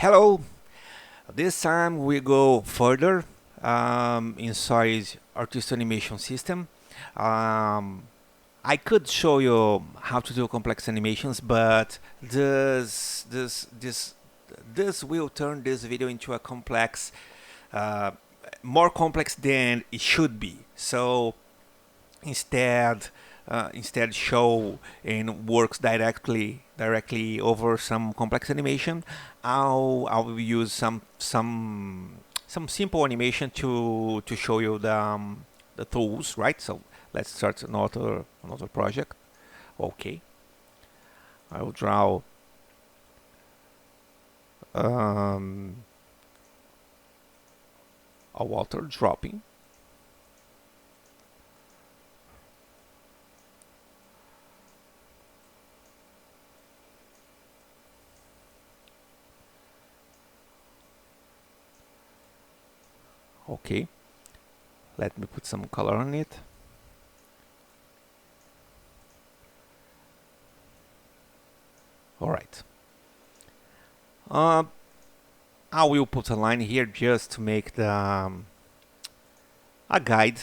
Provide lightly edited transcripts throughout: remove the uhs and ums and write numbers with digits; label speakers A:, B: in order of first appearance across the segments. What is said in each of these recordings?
A: Hello, this time we go further inside Artist Animation System. Um, I could show you how to do complex animations, but this will turn this video into a complex, uh, more complex than it should be. So instead show and works directly over some complex animation. I'll use some simple animation to show you the tools, right? So let's start another project. Okay, I will draw um, a water dropping. Okay, let me put some color on it. All right. I will put a line here just to make a guide.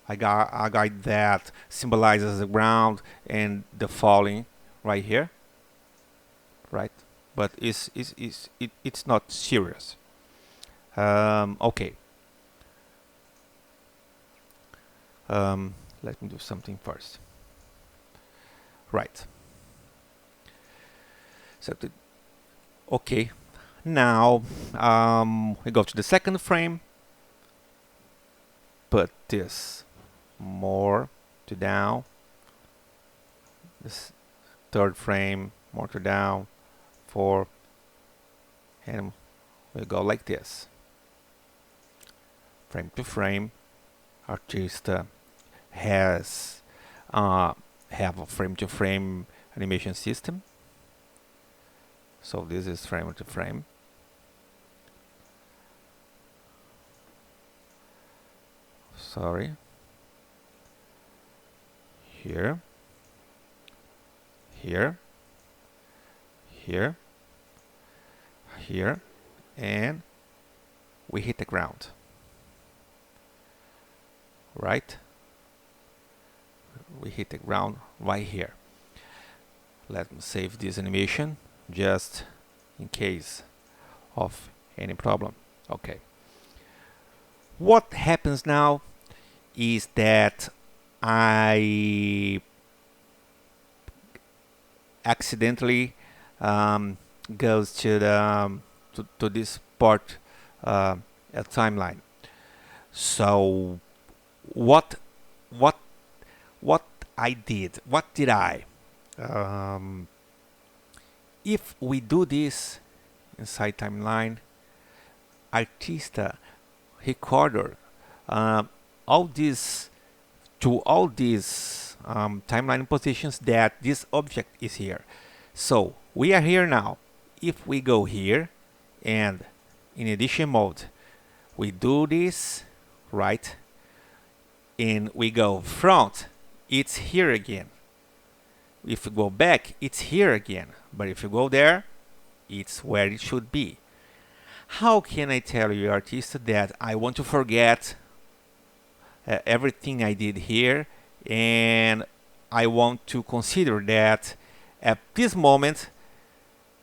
A: A guide that symbolizes the ground and the falling right here, right? But it's not serious. Okay. Let me do something first. Right. So okay. Now we go to the second frame. Put this more to down. This third frame more to down. 4, and we go like this. Frame to frame. Artista has have a frame to frame animation system. So this is frame to frame. Sorry. Here. Here. Here. Here. And we hit the ground. Right? We hit the ground right here. Let me save this animation just in case of any problem. Okay. What happens now is that I accidentally goes to the to this part a timeline. So what what what I did? What did I? If we do this inside timeline, Artista recorder all these timeline positions that this object is here. So we are here now. If we go here and in edition mode, we do this, right? And we go front, it's here again. If we go back, it's here again. But if you go there, it's where it should be. How can I tell you, Artista, that I want to forget everything I did here, and I want to consider that at this moment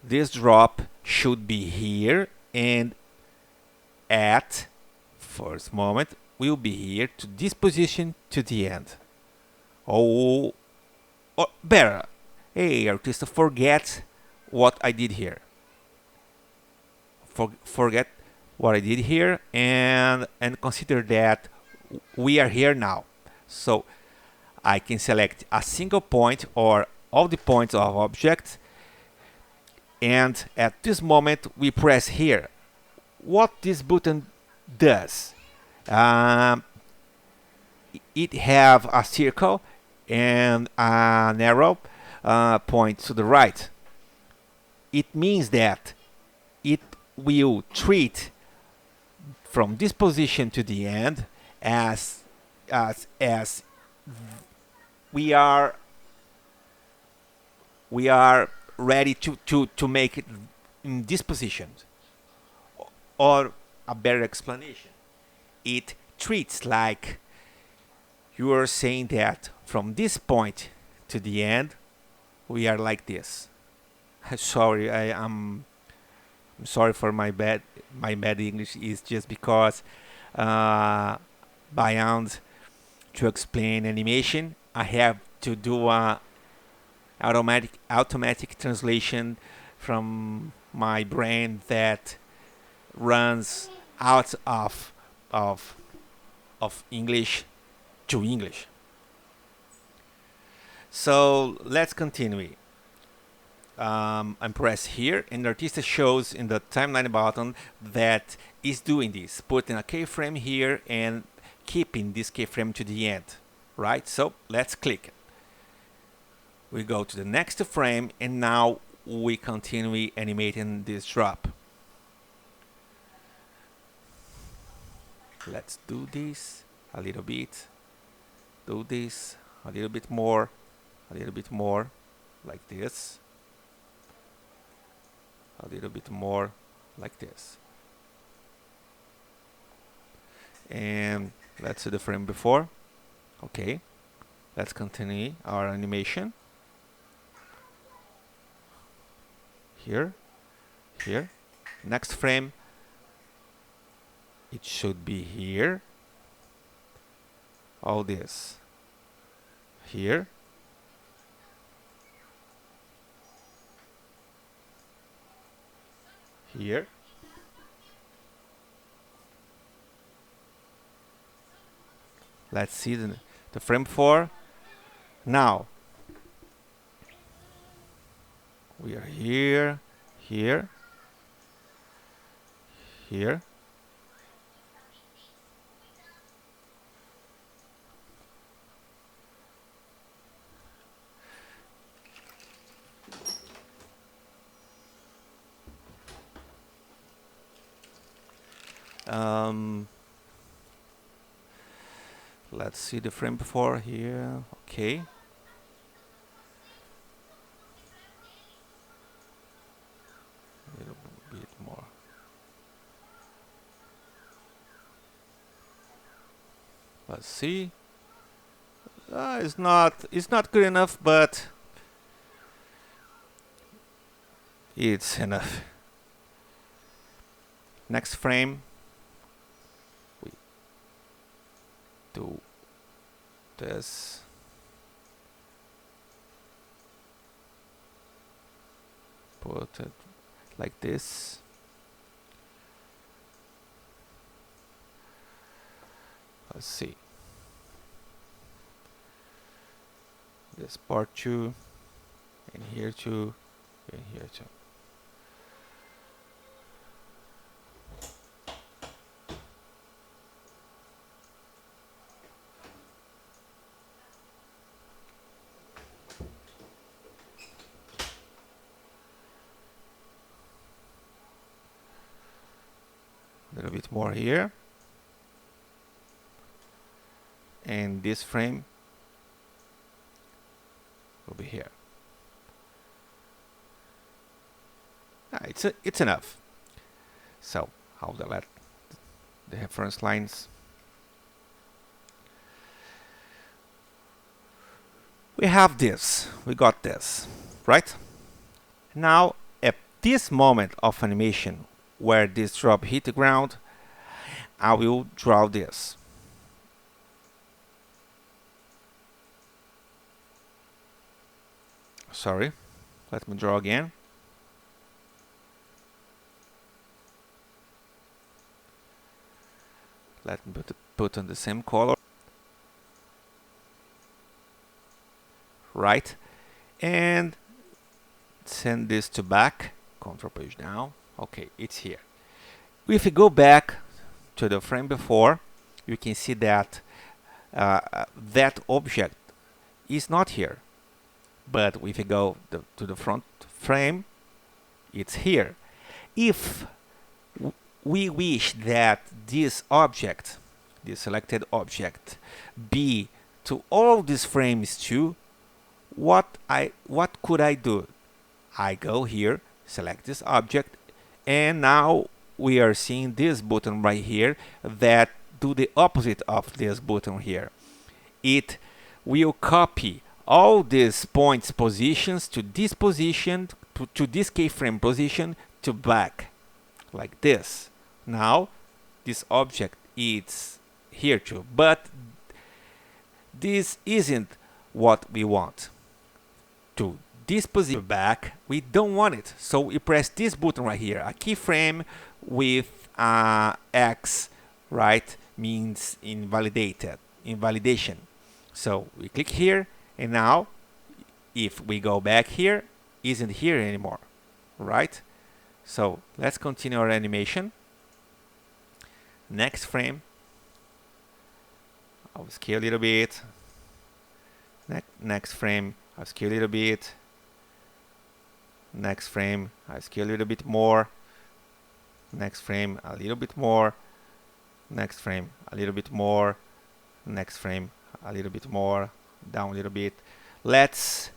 A: this drop should be here, and at first moment will be here to this position to the end. Or better, hey Artista, forget what I did here. Forget what I did here and consider that we are here now. So I can select a single point or all the points of object, and at this moment we press here. What this button does, it have a circle and an arrow point to the right. It means that it will treat from this position to the end as we are ready to make in this position. Or a better explanation, it treats like you are saying that from this point to the end, we are like this. Sorry, I'm sorry for my bad English. Is just because beyond to explain animation, I have to do a automatic translation from my brain that runs out of English to English. So let's continue. I'm pressed here, and the Arttista shows in the timeline button that is doing this, putting a keyframe here and keeping this keyframe to the end, right? So let's click it. We go to the next frame, and now we continue animating this drop. Let's do this a little bit. Do this a little bit more, like this. A little bit more, like this. And let's see the frame before. Okay, let's continue our animation. Here, here. Next frame, it should be here. All this. Here. Here. Let's see the frame 4. Now we are here, here, here. Let's see the frame before here. Okay. A little bit more. Let's see. It's not good enough, but it's enough. Next frame. We do this. Put it like this. Let's see. This part 2, and here 2, and here 2. A little bit more here, and this frame will be here. It's enough. So I'll delete the reference lines. We have this. We got this, right? Now at this moment of animation, where this drop hit the ground, I will draw this. Sorry, let me draw again. Let me put on the same color. Right, and send this to back. Control page down. Okay, it's here. If you go back to the frame before, you can see that that object is not here. But if you go to the front frame, it's here. If we wish that this object, this selected object, be to all these frames too, what could I do? I go here select this object, and now we are seeing this button right here that do the opposite of this button here. It will copy all these points positions to this position, to this keyframe position, to back, like this. Now this object is here too, but this isn't what we want. To this position back, we don't want it, so we press this button right here. A keyframe with X, right, means invalidation. So we click here, and now if we go back here, isn't here anymore, right? So let's continue our animation. Next frame, I'll scale a little bit. Next frame, I'll scale a little bit. Next frame, I'll scale a little bit more. Next frame, a little bit more. Next frame, a little bit more. Next frame, a little bit more. Down a little bit. Let's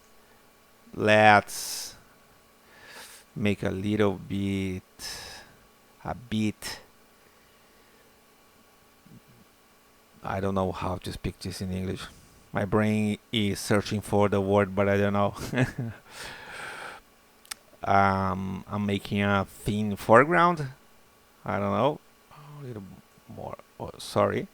A: make a little bit, I don't know how to speak this in English. My brain is searching for the word, but I don't know. I'm making a thin foreground. I don't know. A little more. Oh, sorry.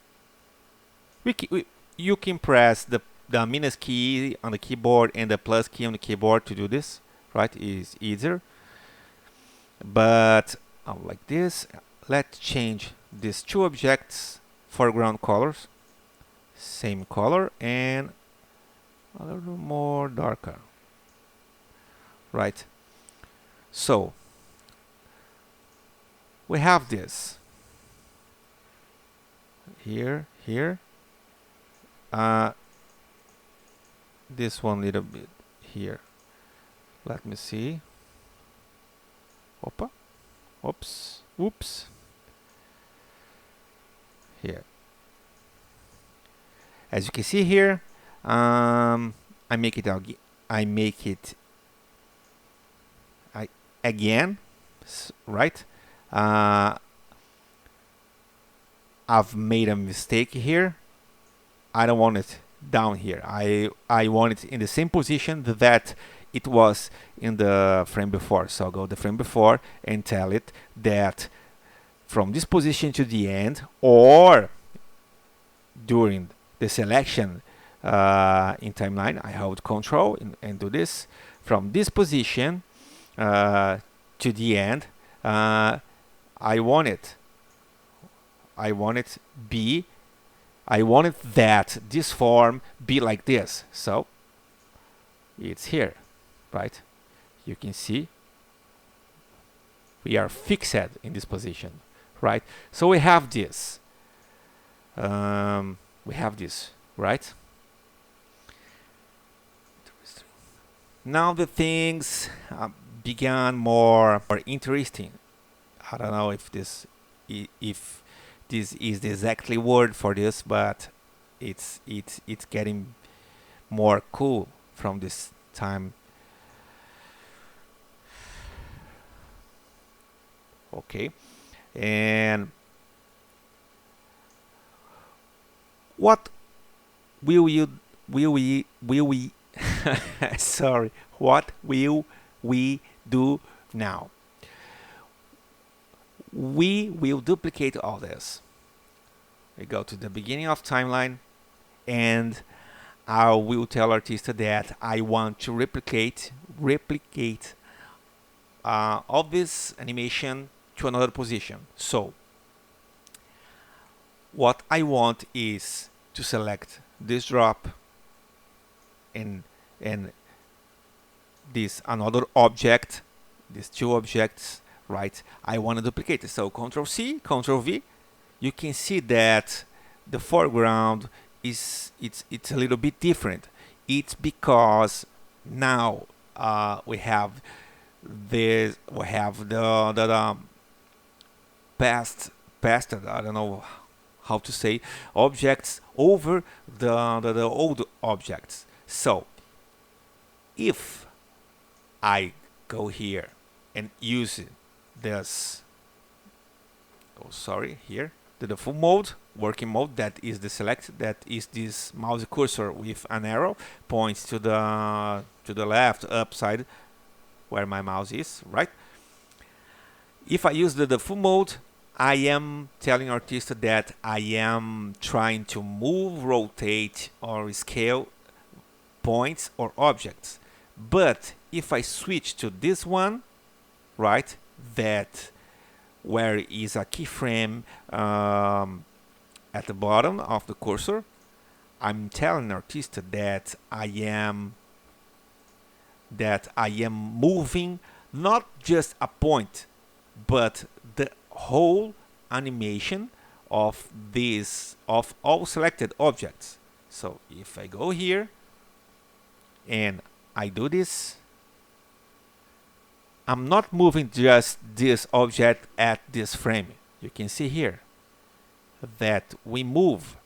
A: You can press the minus key on the keyboard and the plus key on the keyboard to do this. Right? It's easier. But like this. Let's change these two objects foreground colors, same color, and a little more darker, right? So we have this here, this one little bit here. Let me see. Opa, oops. Here, as you can see here, I make it again, right? I've made a mistake here. I don't want it down here. I want it in the same position that it was in the frame before. So I'll go the frame before and tell it that from this position to the end, or during the selection in timeline, I hold Control and do this. From this position to the end, I want it that this form be like this. So it's here, right? You can see we are fixed in this position, right? So we have this. Right? Now the things began more interesting. I don't know if this is the exactly word for this, but it's getting more cool from this time. Okay, and what will we sorry, what will we do now? We will duplicate all this. We go to the beginning of timeline, and I will tell Arttista that I want to replicate all this animation to another position. So what I want is to select this drop and this another object, these two objects, right? I want to duplicate it. So Control C, Control V. You can see that the foreground it's a little bit different. It's because now we have this, we have the past, I don't know how to say, objects over the old objects. So if I go here and use this, oh sorry, here, the default mode, working mode, that is the select, that is this mouse cursor with an arrow points to the left upside where my mouse is, right? If I use the default mode, I am telling Arttista that I am trying to move, rotate, or scale points or objects. But if I switch to this one, right, that where is a keyframe at the bottom of the cursor, I'm telling Arttista that I am moving not just a point, but the whole animation of all selected objects. So if I go here and I do this, I'm not moving just this object at this frame. You can see here that we move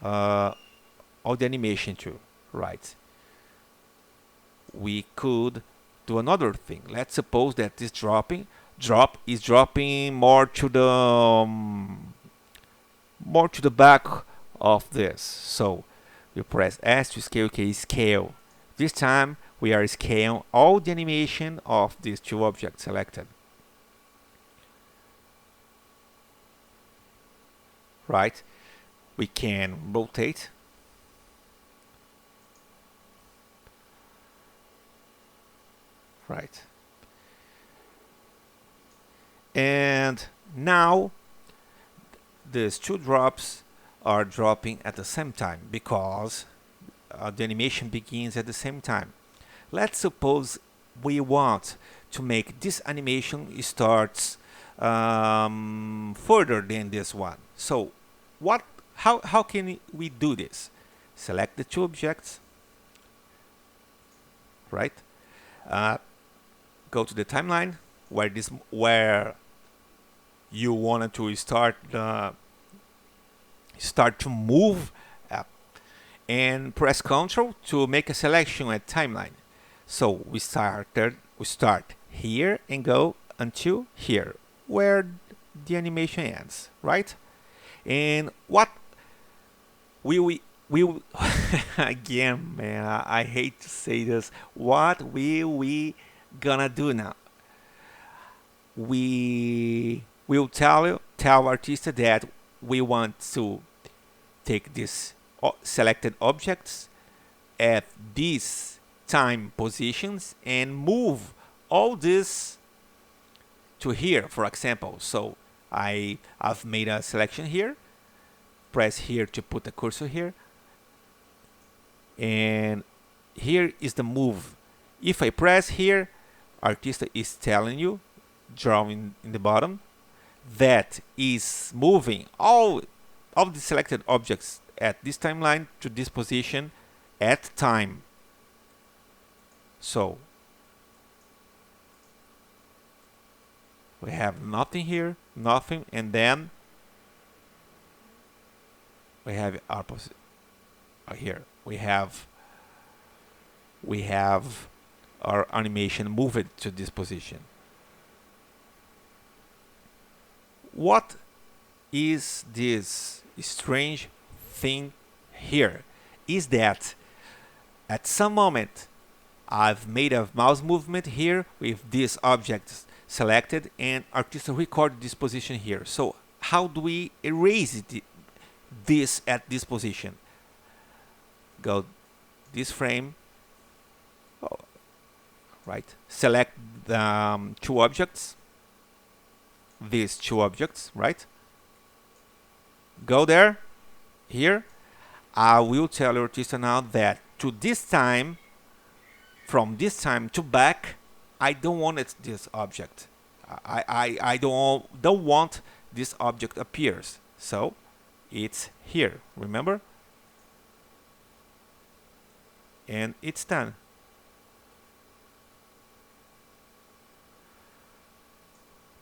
A: all the animation too, right? We could do another thing. Let's suppose that this drop is dropping more to the back of this. So you press S to scale. Okay, scale. This time we are scaling all the animation of these two objects selected. Right? We can rotate. Right. And now these two drops are dropping at the same time because the animation begins at the same time. Let's suppose we want to make this animation starts further than this one. So how can we do this? Select the two objects, right? Go to the timeline where you wanted to start to move up, and press Ctrl to make a selection at timeline. So we start here and go until here where the animation ends, right? And what we again, man, I hate to say this, what we gonna do now? We will tell Arttista that we want to take these selected objects at these time positions and move all this to here, for example. So I've made a selection here, press here to put the cursor here, and here is the move. If I press here, Arttista is telling you, drawing in the bottom, that is moving all of the selected objects at this timeline to this position at time. So we have nothing here, nothing, and then we have our here we have our animation moved to this position. What is this strange thing here? Is that at some moment I've made a mouse movement here with this object selected, and Arttista recorded this position here. So how do we erase this at this position? Go this frame, right? Select the two objects, these two objects, right? Go there, here. I will tell Arttista now that to this time, from this time to back, I don't want this object. I don't want this object appears. So it's here, remember? And it's done.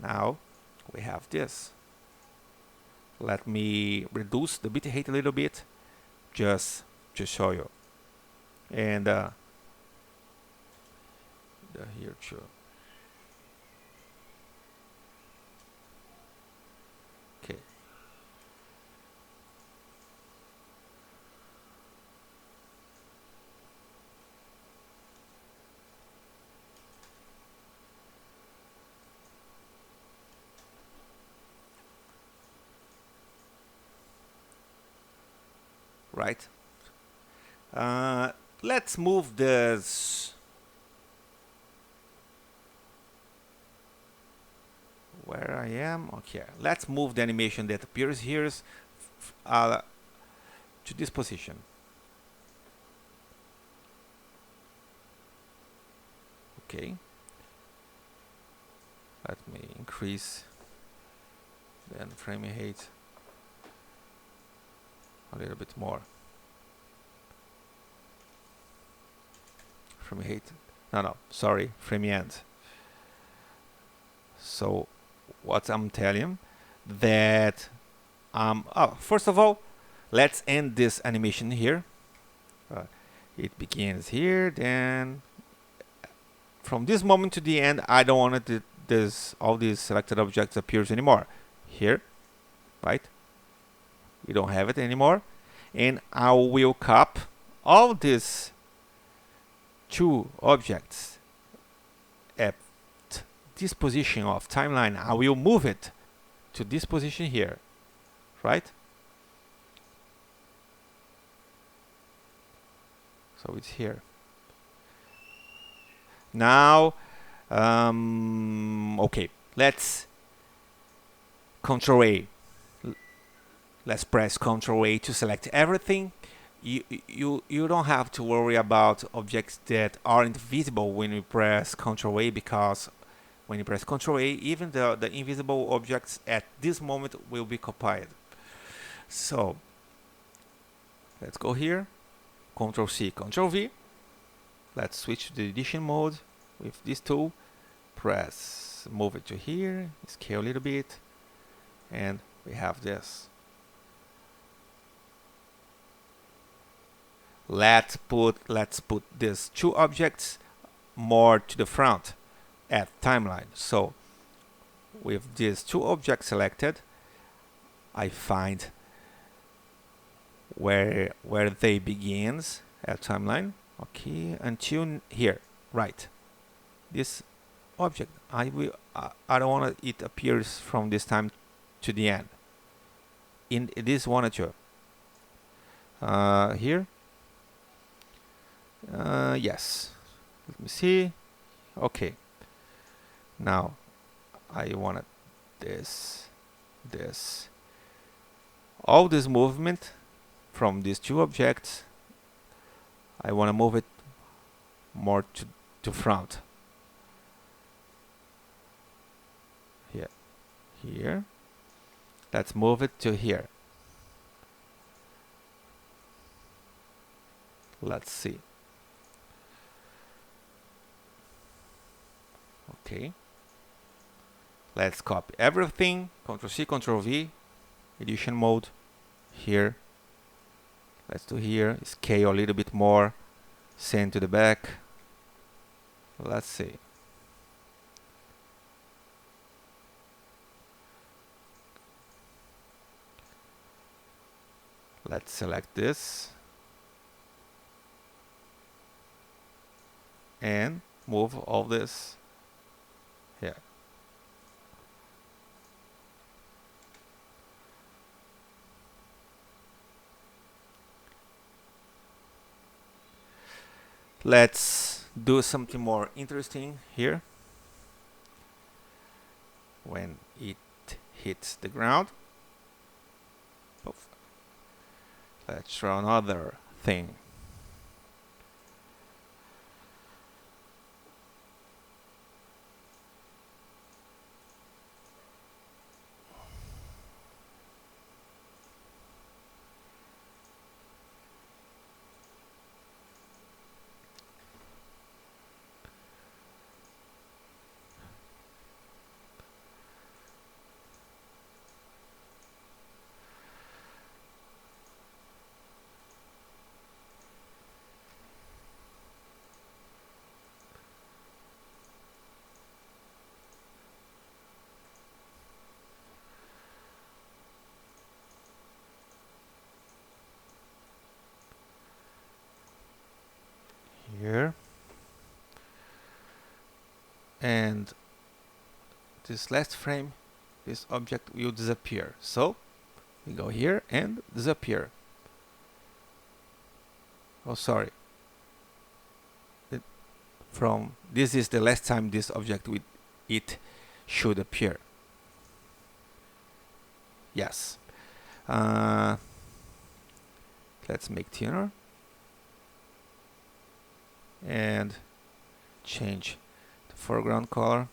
A: Now we have this. Let me reduce the bitrate a little bit just to show you. And here too. right? Let's move this. Where I am? Okay, let's move the animation that appears here to this position. Okay, let me increase the frame rate a little bit more. Frame rate, no, sorry, frame end. So what I'm telling that first of all, let's end this animation here. It begins here, then from this moment to the end, I don't want it all these selected objects appears anymore. Here, right? You don't have it anymore, and I will copy all these two objects at this position of timeline. I will move it to this position here, right? So it's here. Now, okay, let's Control A. Let's press Control A to select everything. You don't have to worry about objects that aren't visible when you press Control A, because when you press Control A, even the invisible objects at this moment will be copied. So let's go here, Control C, Control V. Let's switch to the edition mode with this tool. Move it to here, scale a little bit, and we have this. Let's put these two objects more to the front at timeline. So with these two objects selected, I find where they begins at timeline. Okay, until here, right? This object, I don't want it appears from this time to the end. In this one or two. Here. Yes. Let me see. Okay. Now I wanted this. All this movement from these two objects, I want to move it more to front. Here. Let's move it to here. Let's see. Okay. Let's copy everything. Ctrl C, Ctrl V. Edition mode. Here. Let's do here. Scale a little bit more. Send to the back. Let's see. Let's select this and move all this here. Let's do something more interesting here. When it hits the ground, poof. Let's try another thing. Here, and this last frame, this object will disappear. So we go here and disappear. Oh, sorry. From this is the last time this object with it should appear. Yes. Let's make thinner and change the foreground color.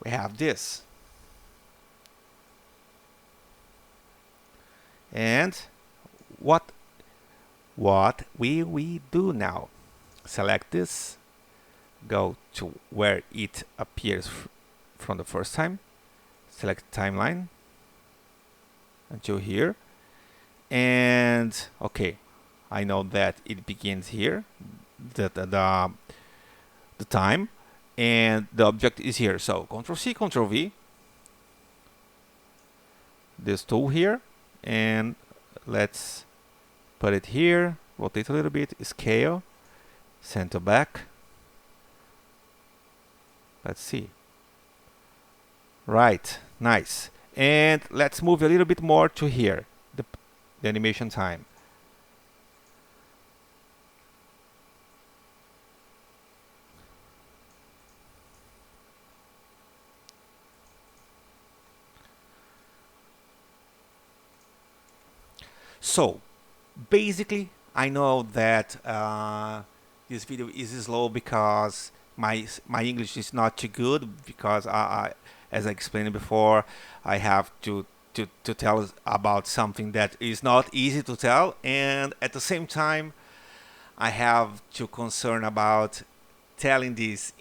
A: We have this. And what will we do now? Select this, go to where it appears from the first time, select timeline until here, and okay, I know that it begins here, the time, and the object is here. So Ctrl C, Ctrl V, this tool here, and let's put it here, rotate a little bit, scale, center back. Let's see. Right, nice. And let's move a little bit more to here, the animation time. So basically, I know that this video is slow because my English is not too good, because as I explained before, I have to tell about something that is not easy to tell, and at the same time I have to concern about telling this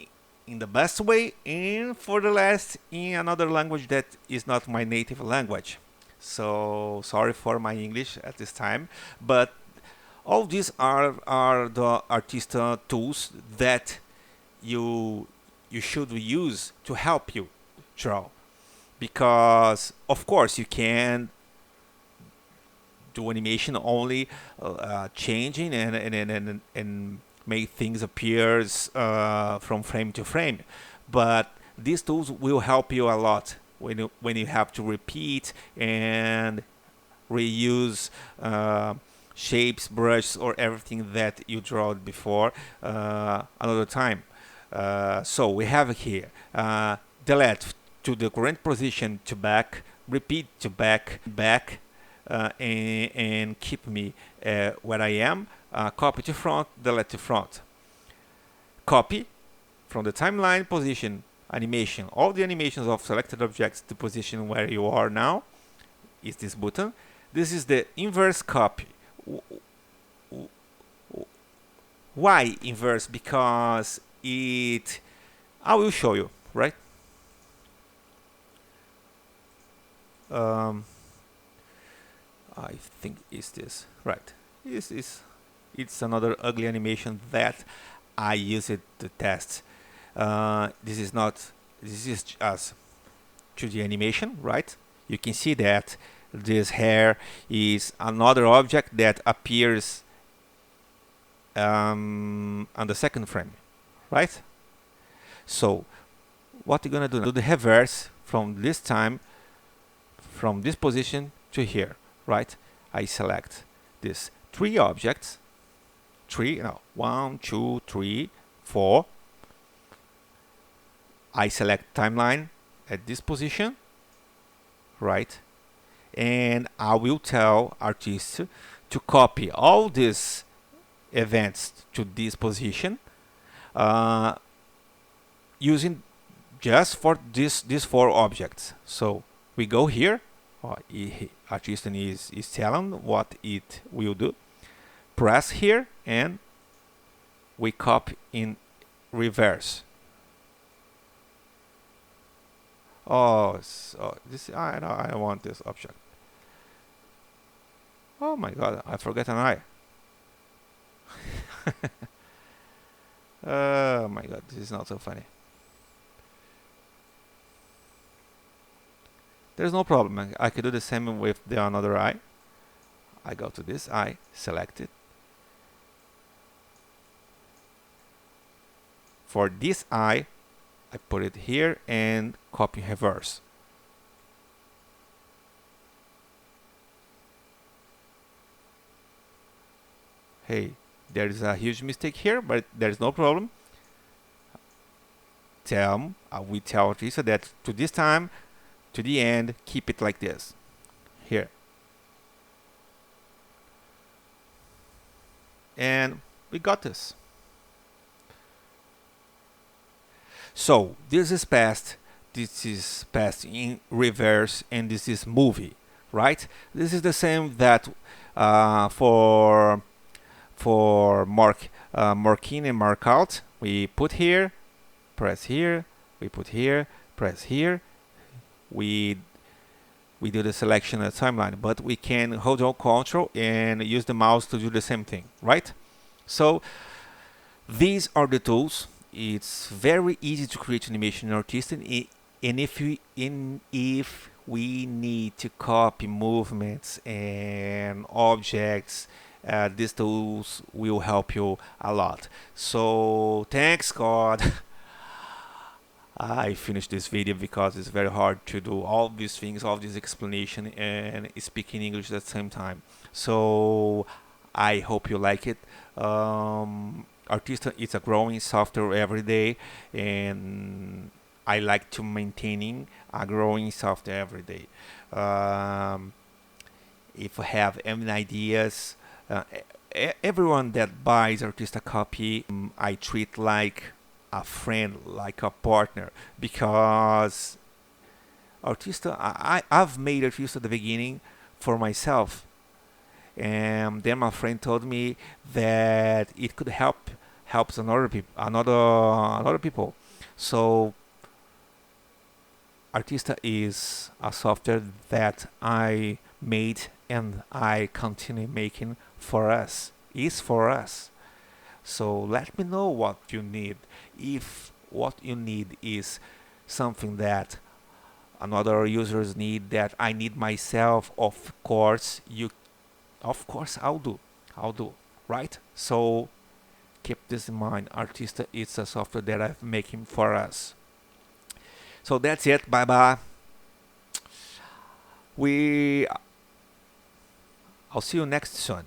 A: in the best way, and for the last in another language that is not my native language. So sorry for my English at this time, but all these are the Arttista tools that you should use to help you draw, because of course you can do animation only changing and make things appear from frame to frame, but these tools will help you a lot when you have to repeat and reuse shapes, brushes, or everything that you drew before another time. So we have here delete to the current position to back, repeat to back, and keep me where I am. Copy to front, delete to front. Copy from the timeline position animation, all the animations of selected objects to position where you are now is this button. This is the inverse copy. Why inverse? Because I will show you, right? I think it's this, right? It's another ugly animation that I use it to test. This is just 2D animation, right? You can see that this hair is another object that appears on the second frame, right? So what you're gonna do now? Do the reverse from this time, from this position to here, right? I select these 3 objects, 1, 2, 3, 4. I select timeline at this position, right? And I will tell Arttista to copy all these events to this position using just for these 4 objects. So we go here. Arttista is telling what it will do. Press here and we copy in reverse. Oh, so this I don't want this object. Oh my god, I forget an eye. Oh my god, this is not so funny. There's no problem. I could do the same with the another eye. I go to this eye, select it. For this eye, I put it here and copy in reverse. Hey, there is a huge mistake here, but there's no problem. We tell Arttista that to this time, to the end, keep it like this. Here. And we got this. So this is past in reverse, and this is movie, right? This is the same that for mark in and mark out. We put here, press here, we put here, press here. We do the selection of the timeline, but we can hold on Control and use the mouse to do the same thing, right? So these are the tools. It's very easy to create animation in Arttista, and if we need to copy movements and objects, these tools will help you a lot. So thanks God. I finished this video because it's very hard to do all these things, all this explanation, and speaking English at the same time. So I hope you like it. Arttista is a growing software every day, and I like to maintaining a growing software every day. If you have any ideas, everyone that buys Arttista copy, I treat like a friend, like a partner, because Arttista, I've made Arttista at the beginning for myself, and then my friend told me that it could helps another people. So Arttista is a software that I made and I continue making for us. Is for us. So let me know what you need. If what you need is something that another users need, that I need myself, of course I'll do, right? So keep this in mind. Arttista is a software that I'm making for us. So that's it. Bye bye. I'll see you next soon.